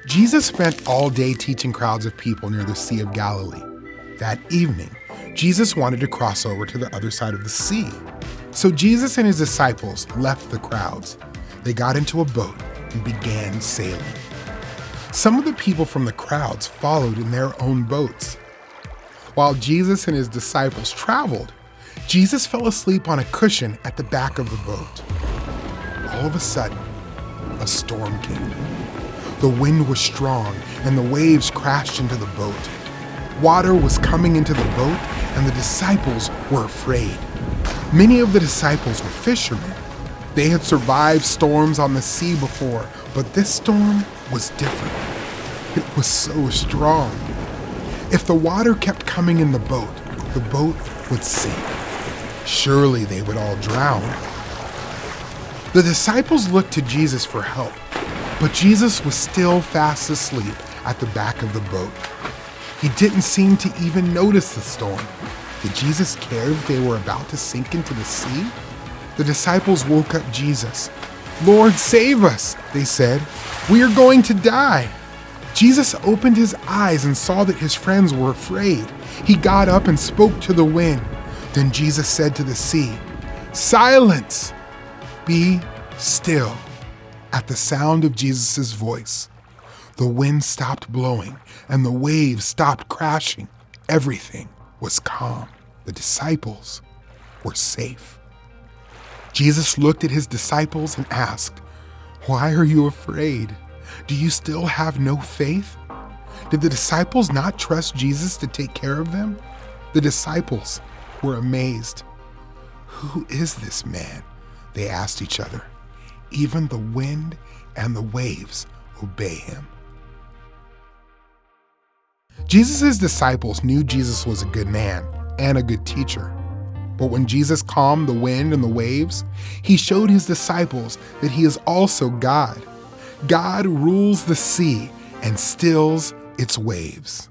Jesus spent all day teaching crowds of people near the Sea of Galilee. That evening, Jesus wanted to cross over to the other side of the sea. So Jesus and his disciples left the crowds. They got into a boat and began sailing. Some of the people from the crowds followed in their own boats. While Jesus and his disciples traveled, Jesus fell asleep on a cushion at the back of the boat. All of a sudden, a storm came. The wind was strong and the waves crashed into the boat. Water was coming into the boat and the disciples were afraid. Many of the disciples were fishermen. They had survived storms on the sea before, but this storm was different. It was so strong. If the water kept coming in the boat would sink. Surely they would all drown. The disciples looked to Jesus for help, but Jesus was still fast asleep at the back of the boat. He didn't seem to even notice the storm. Did Jesus care if they were about to sink into the sea? The disciples woke up Jesus. "Lord, save us," they said. "We are going to die." Jesus opened his eyes and saw that his friends were afraid. He got up and spoke to the wind. Then Jesus said to the sea, "Silence! Be still." At the sound of Jesus' voice, the wind stopped blowing and the waves stopped crashing. Everything was calm. The disciples were safe. Jesus looked at his disciples and asked, "Why are you afraid? Do you still have no faith?" Did the disciples not trust Jesus to take care of them? The disciples were amazed. "Who is this man?" they asked each other. "Even the wind and the waves obey him." Jesus' disciples knew Jesus was a good man and a good teacher. But when Jesus calmed the wind and the waves, he showed his disciples that he is also God. God rules the sea and stills its waves.